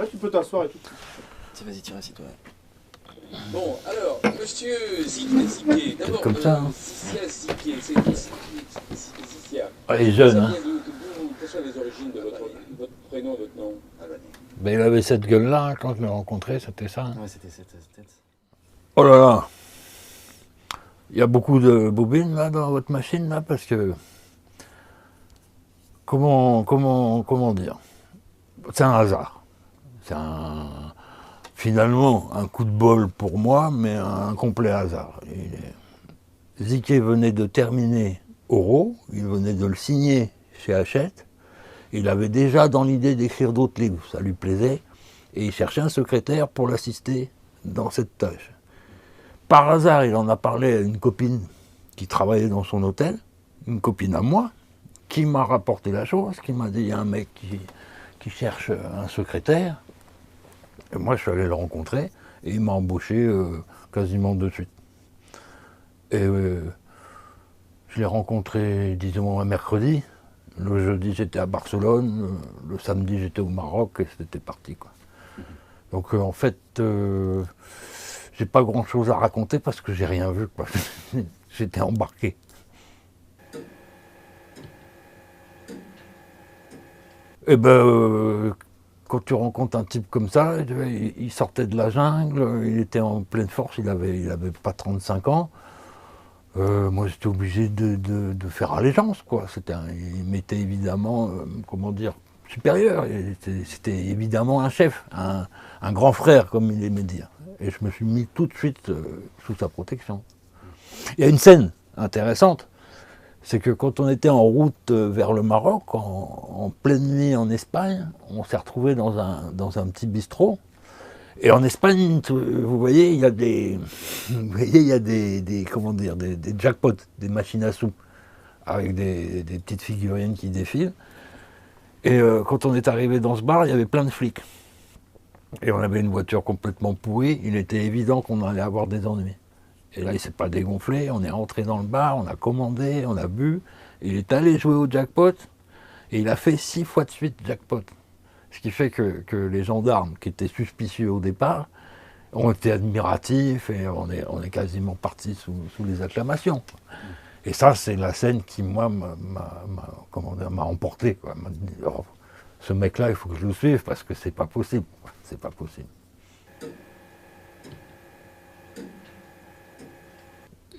Ouais, tu peux t'asseoir et tout. Tiens, vas-y, tiens, assieds-toi. Bon, alors, monsieur Ziké, d'abord, comme ça, hein. Zikia Ziké, c'est Zikia. Ah, il est jeune, Ça hein. vient d'où, quelles sont les origines de votre prénom, votre nom? Ben, il avait cette gueule-là, hein, quand je l'ai rencontré, c'était ça. Hein. Ouais, c'était cette tête. Oh là là. Il y a beaucoup de bobines, là, dans votre machine, là, parce que... Comment dire? C'est un hasard. C'est finalement un coup de bol pour moi, mais un complet hasard. Ziké venait de terminer Oro, il venait de le signer chez Hachette. Il avait déjà dans l'idée d'écrire d'autres livres, ça lui plaisait, et il cherchait un secrétaire pour l'assister dans cette tâche. Par hasard, il en a parlé à une copine qui travaillait dans son hôtel, une copine à moi, qui m'a rapporté la chose, qui m'a dit il y a un mec qui cherche un secrétaire. Et moi, je suis allé le rencontrer et il m'a embauché quasiment de suite. Et je l'ai rencontré, disons, un mercredi. Le jeudi, j'étais à Barcelone. Le samedi, j'étais au Maroc et c'était parti, quoi. Donc, en fait, j'ai pas grand-chose à raconter parce que j'ai rien vu, quoi. J'étais embarqué. Et ben, quand tu rencontres un type comme ça, il sortait de la jungle, il était en pleine force, il avait pas 35 ans. Moi, j'étais obligé de faire allégeance, quoi. Il m'était évidemment, comment dire, supérieur. C'était évidemment un chef, un grand frère, comme il aimait dire. Et je me suis mis tout de suite sous sa protection. Il y a une scène intéressante. C'est que quand on était en route vers le Maroc, en pleine nuit en Espagne, on s'est retrouvé dans un petit bistrot. Et en Espagne, vous voyez, il y a des comment dire, des jackpots, des machines à sous, avec des petites figurines qui défilent. Et quand on est arrivé dans ce bar, il y avait plein de flics. Et on avait une voiture complètement pourrie, il était évident qu'on allait avoir des ennuis. Et là, il ne s'est pas dégonflé, on est rentré dans le bar, on a commandé, on a bu. Il est allé jouer au jackpot et il a fait 6 fois de suite jackpot. Ce qui fait que les gendarmes, qui étaient suspicieux au départ, ont été admiratifs et on est quasiment partis sous les acclamations. Et ça, c'est la scène qui, moi, m'a emporté, quoi. M'a dit, oh, ce mec-là, il faut que je le suive parce que c'est pas possible. C'est pas possible.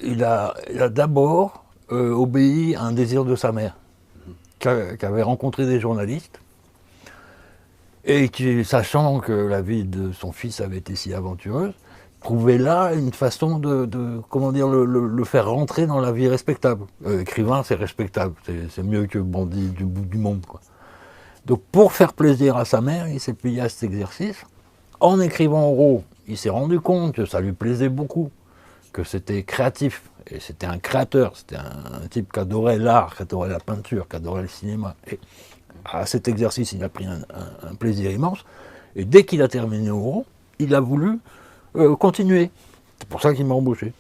Il a d'abord obéi à un désir de sa mère, qui avait rencontré des journalistes, et qui, sachant que la vie de son fils avait été si aventureuse, trouvait là une façon de comment dire, le faire rentrer dans la vie respectable. Écrivain, c'est respectable, c'est mieux que bandit du bout du monde, quoi. Donc pour faire plaisir à sa mère, il s'est plié à cet exercice. En écrivant Oro, il s'est rendu compte que ça lui plaisait beaucoup, que c'était créatif, et c'était un créateur, c'était un type qui adorait l'art, qui adorait la peinture, qui adorait le cinéma. Et à cet exercice, il a pris un plaisir immense, et dès qu'il a terminé Oro, il a voulu continuer. C'est pour ça qu'il m'a embauché.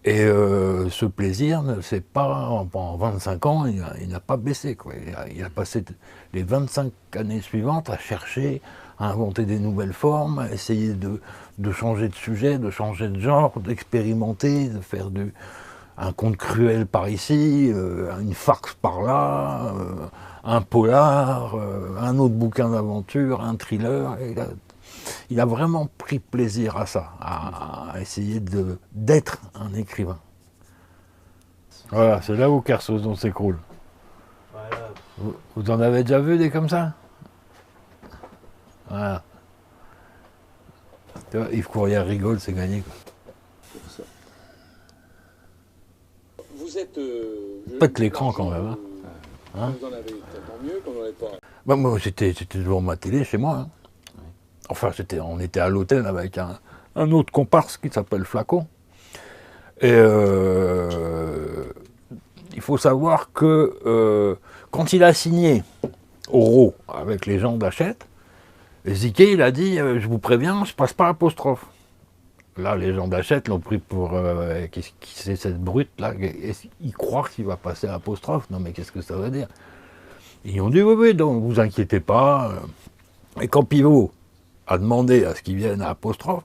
Et ce plaisir, c'est pas en 25 ans, il n'a pas baissé, quoi. Il a passé les 25 années suivantes à chercher, à inventer des nouvelles formes, à essayer de changer de sujet, de changer de genre, d'expérimenter, de faire un conte cruel par ici, une farce par là, un polar, un autre bouquin d'aventure, un thriller. Il a vraiment pris plaisir à ça, à essayer d'être un écrivain. Voilà, c'est là où Kersozon s'écroule. Voilà. Vous en avez déjà vu des comme ça? Voilà. Tu vois, Yves Courrière rigole, c'est gagné, quoi. Vous êtes... Pète l'écran quand même. Hein? Vous en avez tellement mieux qu'on n'en ait pas. Bah, moi, j'étais devant ma télé chez moi. Hein. Enfin, on était à l'hôtel avec un autre comparse qui s'appelle Flaco. Et il faut savoir que quand il a signé Oro avec les gens d'Hachette, Ziké, il a dit je vous préviens, je passe pas apostrophe. Là, les gens d'Hachette l'ont pris pour qui c'est cette brute là, ils croient qu'il va passer apostrophe. Non mais qu'est-ce que ça veut dire? Ils ont dit oui, donc vous inquiétez pas. Et quand Pivot a demandé à ce qu'ils viennent à Apostrophe,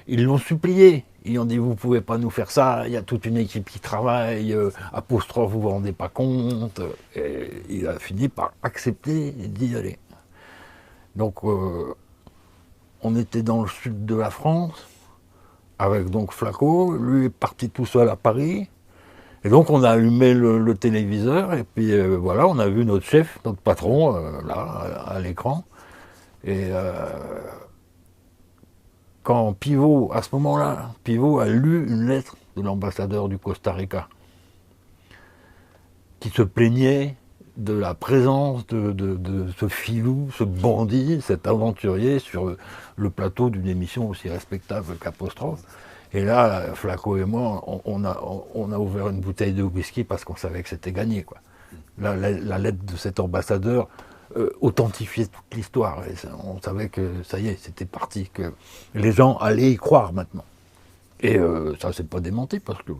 ils l'ont supplié. Ils ont dit, vous ne pouvez pas nous faire ça, il y a toute une équipe qui travaille, Apostrophe, vous ne vous rendez pas compte. Et il a fini par accepter d'y aller. Donc, on était dans le sud de la France, avec donc Flaco, lui est parti tout seul à Paris. Et donc on a allumé le téléviseur, et puis voilà, on a vu notre chef, notre patron, là, à l'écran. Et quand Pivot, à ce moment-là, Pivot a lu une lettre de l'ambassadeur du Costa Rica, qui se plaignait de la présence de ce filou, ce bandit, cet aventurier sur le plateau d'une émission aussi respectable qu'Apostrophe. Et là, Flaco et moi, on a ouvert une bouteille de whisky parce qu'on savait que c'était gagné, quoi. La lettre de cet ambassadeur authentifiait toute l'histoire. On savait que ça y est, c'était parti, que les gens allaient y croire maintenant. Et ça ne s'est pas démenti parce que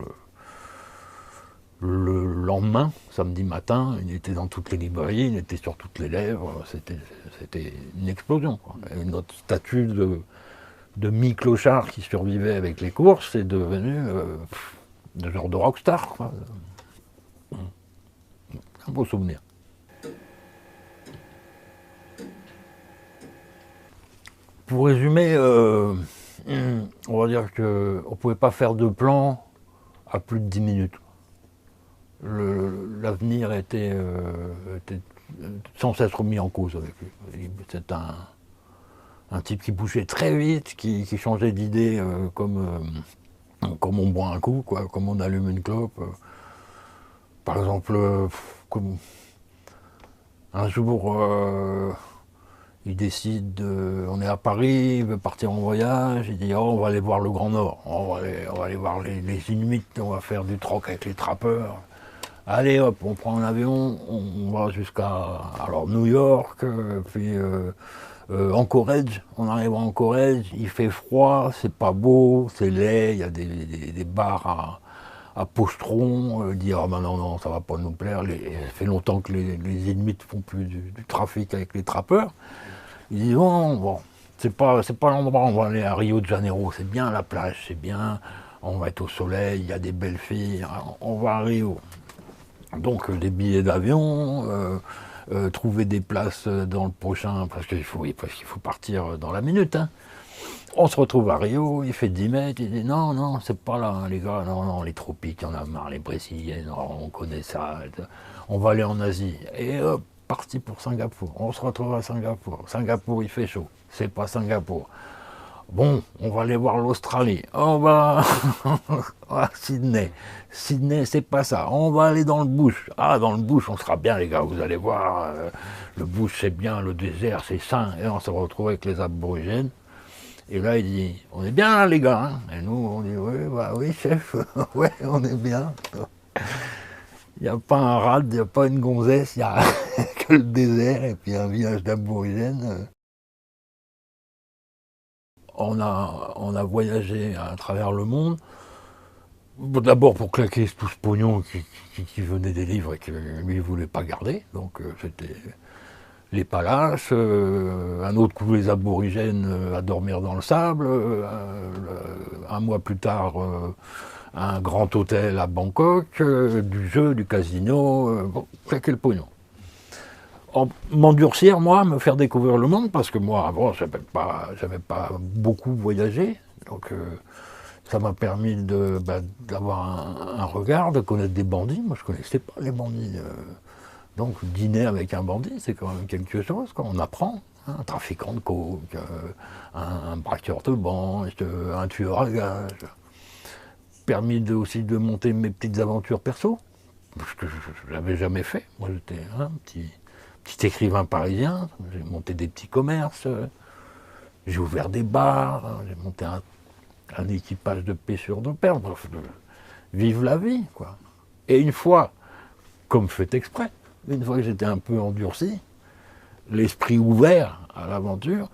le lendemain, samedi matin, il était dans toutes les librairies, il était sur toutes les lèvres, c'était une explosion, quoi. Et notre statut de mi-clochard qui survivait avec les courses est devenu un genre de rockstar, quoi. Un beau souvenir. Pour résumer, on va dire qu'on ne pouvait pas faire de plan à plus de 10 minutes. L'avenir était sans cesse remis en cause avec lui. C'est un type qui bougeait très vite, qui changeait d'idée comme on boit un coup, quoi, comme on allume une clope. Par exemple, comme un jour, il décide, on est à Paris, il veut partir en voyage, il dit oh, on va aller voir le Grand Nord, on va aller voir les Inuits, on va faire du troc avec les trappeurs. Allez hop, on prend un avion, on va jusqu'à New York, puis Anchorage, on arrive à Anchorage, il fait froid, c'est pas beau, c'est laid, il y a des bars à pochetron, dit ah ben non, ça va pas nous plaire, ça fait longtemps que les Inuits font plus du trafic avec les trappeurs. Il dit bon, c'est pas l'endroit, on va aller à Rio de Janeiro, c'est bien la plage, c'est bien, on va être au soleil, il y a des belles filles, on va à Rio. Donc des billets d'avion, trouver des places dans le prochain, parce qu'il faut partir dans la minute. Hein. On se retrouve à Rio, il fait 10 mètres, il dit non, c'est pas là, hein, les gars, non, les tropiques, on a marre, les brésiliennes, on connaît ça, on va aller en Asie. Et hop, parti pour Singapour. On se retrouve à Singapour. Singapour, il fait chaud, c'est pas Singapour. Bon, on va aller voir l'Australie. On va à Sydney. Sydney, c'est pas ça. On va aller dans le bush. Ah, dans le bush, on sera bien, les gars. Vous allez voir, le bush, c'est bien, le désert, c'est sain. Et on se retrouve avec les aborigènes. Et là, il dit, on est bien là, les gars. Hein. Et nous, on dit, oui, chef. Ouais, on est bien. Il n'y a pas un rad, il n'y a pas une gonzesse, il n'y a que le désert et puis un village d'aborigènes. On a voyagé à travers le monde, d'abord pour claquer tout ce pognon qui venait des livres et que lui ne voulait pas garder, donc c'était les palaces, un autre coup les aborigènes à dormir dans le sable, un mois plus tard un grand hôtel à Bangkok, du jeu, du casino, claquer le pognon. M'endurcir, moi, me faire découvrir le monde, parce que moi, avant, j'avais pas beaucoup voyagé, donc ça m'a permis d'avoir un regard, de connaître des bandits. Moi, je connaissais pas les bandits. Donc, dîner avec un bandit, c'est quand même quelque chose, quoi. On apprend. Hein, un trafiquant de coke, un braqueur de banque, un tueur à gages. Permis aussi de monter mes petites aventures perso, parce que je l'avais jamais fait. Moi, j'étais un petit écrivain parisien, j'ai monté des petits commerces, j'ai ouvert des bars, j'ai monté un équipage de pêcheurs de perles, bref, vivre la vie, quoi. Et une fois, comme fait exprès, une fois que j'étais un peu endurci, l'esprit ouvert à l'aventure,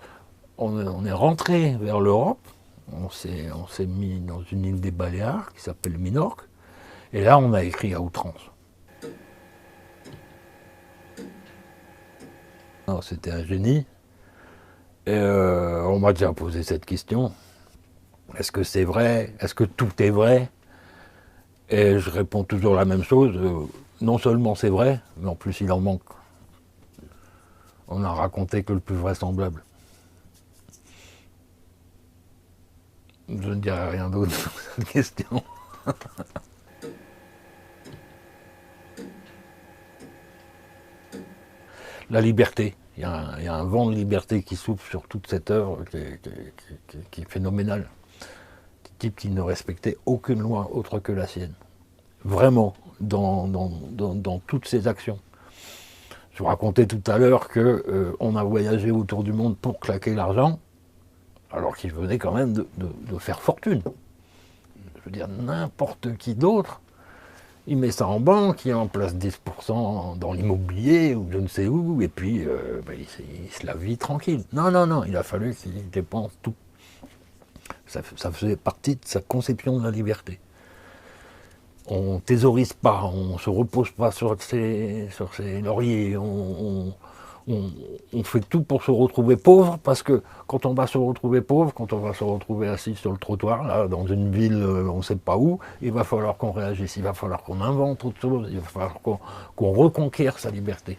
on est rentré vers l'Europe, on s'est mis dans une île des Baléares qui s'appelle Minorque, et là on a écrit à outrance. C'était un génie. Et on m'a déjà posé cette question. Est-ce que c'est vrai? Est-ce que tout est vrai? Et je réponds toujours la même chose. Non seulement c'est vrai, mais en plus il en manque. On n'a raconté que le plus vraisemblable. Je ne dirai rien d'autre sur cette question. La liberté. Il y a un vent de liberté qui souffle sur toute cette œuvre qui est phénoménal. Des types qui ne respectaient aucune loi autre que la sienne. Vraiment, dans toutes ses actions. Je vous racontais tout à l'heure qu'on a voyagé autour du monde pour claquer l'argent, alors qu'il venait quand même de faire fortune. Je veux dire, n'importe qui d'autre, il met ça en banque, il en place 10% dans l'immobilier ou je ne sais où, et puis il se la vit tranquille. Non, non, non, il a fallu qu'il dépense tout. Ça faisait partie de sa conception de la liberté. On ne thésaurise pas, on ne se repose pas sur ses lauriers, on fait tout pour se retrouver pauvre, parce que quand on va se retrouver pauvre, quand on va se retrouver assis sur le trottoir, là, dans une ville, on ne sait pas où, il va falloir qu'on réagisse, il va falloir qu'on invente autre chose, il va falloir qu'on reconquiert sa liberté.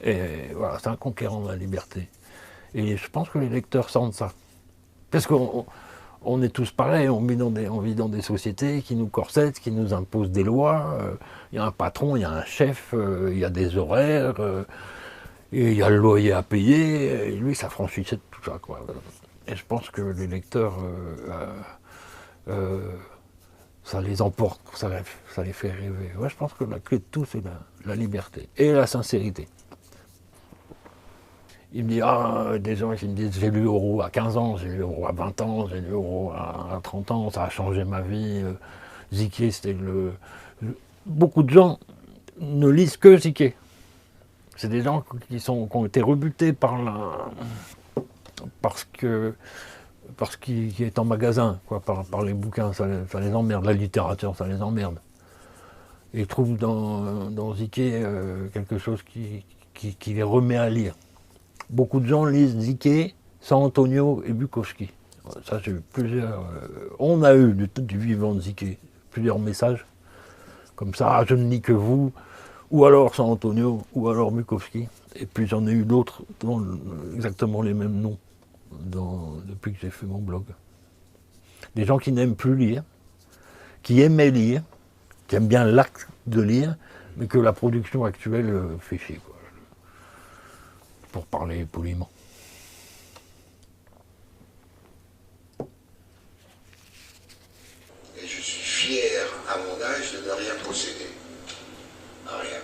Et voilà, c'est un conquérant de la liberté. Et je pense que les lecteurs sentent ça. Parce qu'on est tous pareils, on vit dans des sociétés qui nous corsettent, qui nous imposent des lois. Il y a un patron, il y a un chef, il y a des horaires, et il y a le loyer à payer. Et lui, ça franchissait de tout ça, quoi. Et je pense que les lecteurs, ça les emporte, ça les fait rêver. Ouais, je pense que la clé de tout, c'est la liberté et la sincérité. Il me dit, des gens qui me disent, j'ai lu Euro à 15 ans, j'ai lu Euro à 20 ans, j'ai lu Euro à 30 ans, ça a changé ma vie. Ziké, c'était beaucoup de gens ne lisent que Ziké. C'est des gens qui ont été rebutés parce qu'il est en magasin, quoi, par les bouquins, ça les emmerde, la littérature, ça les emmerde. Et ils trouvent dans Ziké quelque chose qui les remet à lire. Beaucoup de gens lisent Ziké, San Antonio et Bukowski. Ça, j'ai eu plusieurs. On a eu du vivant de Ziké plusieurs messages comme ça. Je ne lis que vous, ou alors San Antonio, ou alors Bukowski. Et puis j'en ai eu d'autres dont exactement les mêmes noms depuis que j'ai fait mon blog. Des gens qui n'aiment plus lire, qui aimaient lire, qui aiment bien l'acte de lire, mais que la production actuelle fait chier, quoi. Pour parler poliment. Et je suis fier, à mon âge, de ne rien posséder. Rien.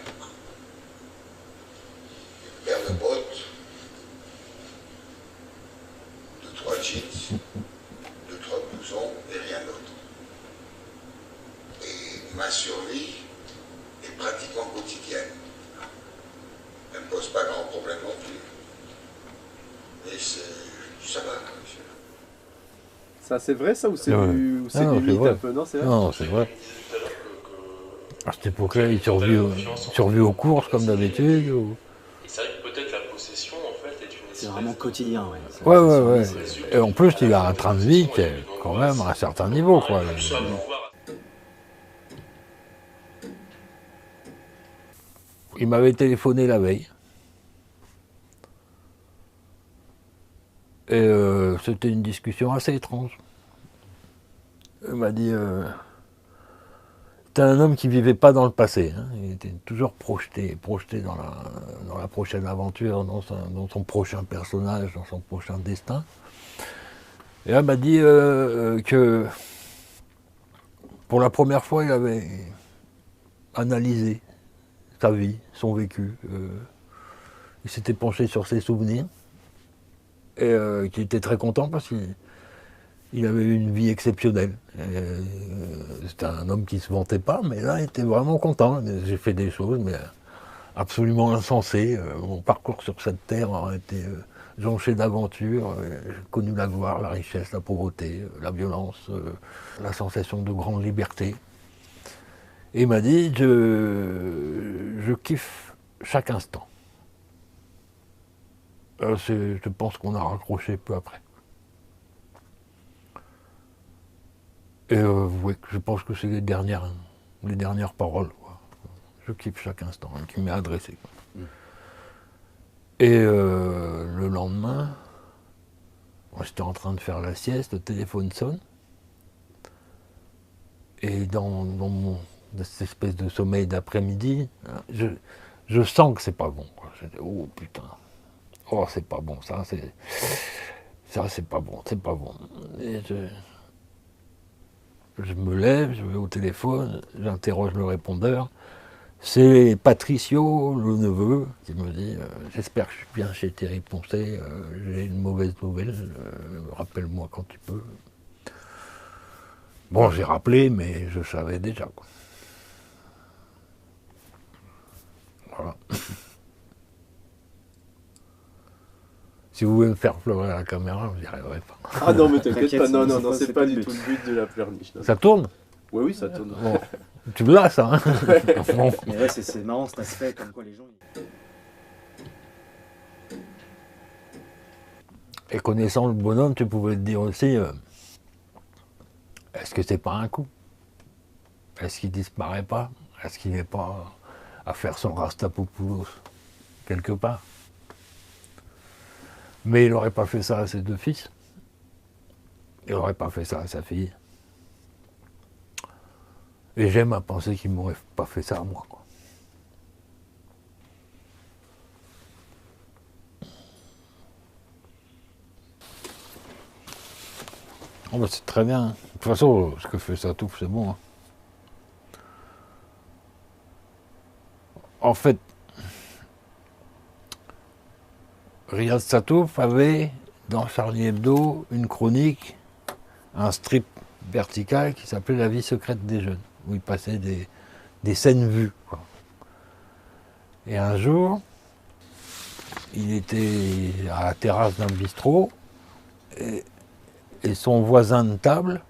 Une paire de bottes, 2-3 jeans, 2-3 blousons et rien d'autre. Et ma survie est pratiquement quotidienne. Elle ne me pose pas grand problème non plus. Et ça va. Ça, c'est vrai, ça, ou c'est Ouais. du, ou c'est Non, du c'est mythe vrai. un peu? Non, c'est vrai. Non, c'est vrai. À cette époque-là, il survit aux courses comme d'habitude. Et c'est vrai que peut-être la possession, en fait, est une C'est espèce vraiment de- quotidien, ouais. Ouais. Et en plus, il a un train de vie qui est quand même à un certain niveau, quoi. Il m'avait téléphoné la veille. Et c'était une discussion assez étrange. Il m'a dit, c'était un homme qui vivait pas dans le passé, hein. Il était toujours projeté dans la prochaine aventure, dans son prochain personnage, dans son prochain destin. Et là, il m'a dit que pour la première fois, il avait analysé sa vie, son vécu. Il s'était penché sur ses souvenirs. Et qu'il était très content parce qu'il avait eu une vie exceptionnelle. C'était un homme qui ne se vantait pas, mais là, il était vraiment content. J'ai fait des choses, mais absolument insensées. Mon parcours sur cette terre a été jonché d'aventures. J'ai connu la gloire, la richesse, la pauvreté, la violence, la sensation de grande liberté. Et il m'a dit, je kiffe chaque instant. Je pense qu'on a raccroché peu après. Et ouais, je pense que c'est les dernières paroles, quoi. Je kiffe chaque instant qui m'est adressé, quoi. Et le lendemain, j'étais en train de faire la sieste, le téléphone sonne. Et dans cette espèce de sommeil d'après-midi, je sens que c'est pas bon, quoi. Je dis, oh putain, oh c'est pas bon, ça c'est pas bon, c'est pas bon. Et je me lève, je vais au téléphone, j'interroge le répondeur. C'est Patricio, le neveu, qui me dit j'espère que je suis bien chez Thierry Poncet, j'ai une mauvaise nouvelle, rappelle-moi quand tu peux. Bon, j'ai rappelé, mais je savais déjà, quoi. Voilà. Si vous voulez me faire pleurer à la caméra, vous n'y arriverez pas. Ah non, mais t'inquiète pas, T'inquiète, non, c'est c'est pas pas le du but. tout le but de la pleurniche. non. Ça tourne? Oui, oui, ça tourne. Bon, tu l'as, ça, hein? Bon. Mais ouais, c'est marrant cet aspect, comme quoi les gens. Et connaissant le bonhomme, tu pouvais te dire aussi, est-ce que c'est pas un coup? Est-ce qu'il disparaît pas? Est-ce qu'il n'est pas à faire son Rastapopoulos quelque part? Mais il n'aurait pas fait ça à ses deux fils. Il n'aurait pas fait ça à sa fille. Et j'aime à penser qu'il ne m'aurait pas fait ça à moi, quoi. Oh bah c'est très bien. De toute façon, ce que fait Satouf, c'est bon, hein. En fait, Riyad Satouf avait, dans Charlie Hebdo, une chronique, un strip vertical qui s'appelait La vie secrète des jeunes, où il passait des scènes vues, quoi. Et un jour, il était à la terrasse d'un bistrot, et son voisin de table,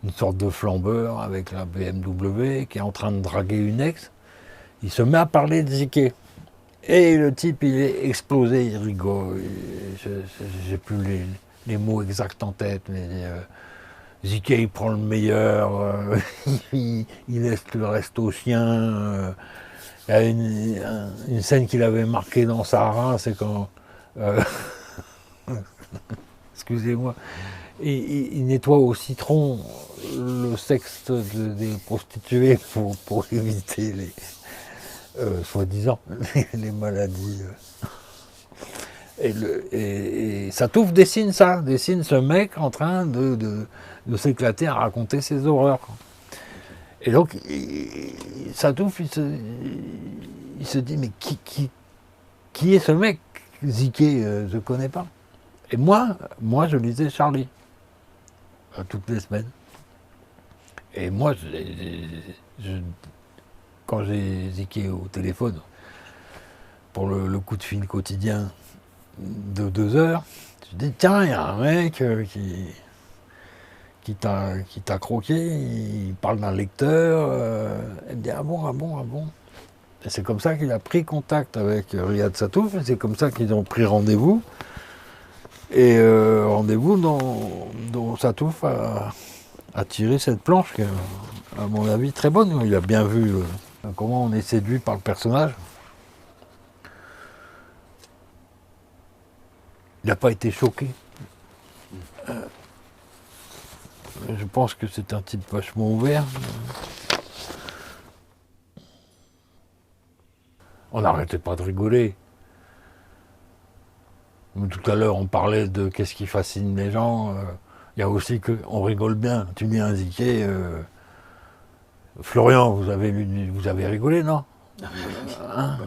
une sorte de flambeur avec la BMW, qui est en train de draguer une ex, il se met à parler de Ziké. Et le type, il est explosé, il rigole. J'ai plus les mots exacts en tête, mais Ziké, il prend le meilleur, il laisse le reste au chien. Il y a une scène qu'il avait marquée dans Sahara, c'est quand... excusez-moi, il nettoie au citron le sexe des prostituées pour éviter les... soi-disant, les maladies. Et Satouf dessine ça, dessine ce mec en train de s'éclater à raconter ses horreurs, quoi. Et donc, Satouf, il se dit, mais qui est ce mec? Ziké, je ne connais pas. Et moi, je lisais Charlie, toutes les semaines. Et moi, quand j'ai Ziké au téléphone, pour le coup de fil quotidien de 2 heures, je dis, tiens, il y a un mec qui t'a croqué, il parle d'un lecteur, elle me dit, ah bon. Et c'est comme ça qu'il a pris contact avec Riyad Satouf, et c'est comme ça qu'ils ont pris rendez-vous. Et rendez-vous dont Satouf a tiré cette planche, qui est, à mon avis, très bonne. Il a bien vu comment on est séduit par le personnage. Il n'a pas été choqué. Je pense que c'est un type vachement ouvert. On n'arrêtait pas de rigoler. Tout à l'heure, on parlait de qu'est-ce qui fascine les gens. Il y a aussi qu'on rigole bien. Tu dis un Ziké, Florian, vous avez rigolé, non? Hein,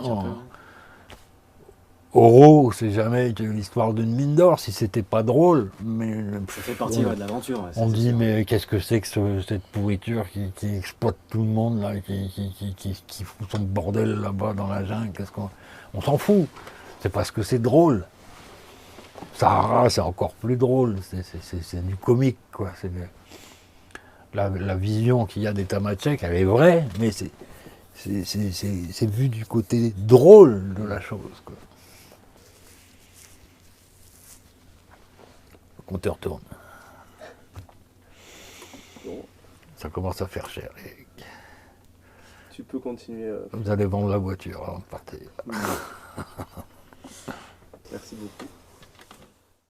Oro, c'est jamais l'histoire d'une mine d'or, si c'était pas drôle. Mais Ça fait partie de l'aventure. Ouais, on dit, mais qu'est-ce que c'est que cette pourriture qui exploite tout le monde, là, qui fout son bordel là-bas dans la jungle? On s'en fout. C'est parce que c'est drôle. Sahara, c'est encore plus drôle. C'est du comique, quoi. La vision qu'il y a des Tamatchek, elle est vraie, mais c'est vu du côté drôle de la chose, quoi. compteur tourne. Bon, Ça commence à faire cher. Et tu peux continuer. vous allez vendre la voiture avant de partir. Merci beaucoup.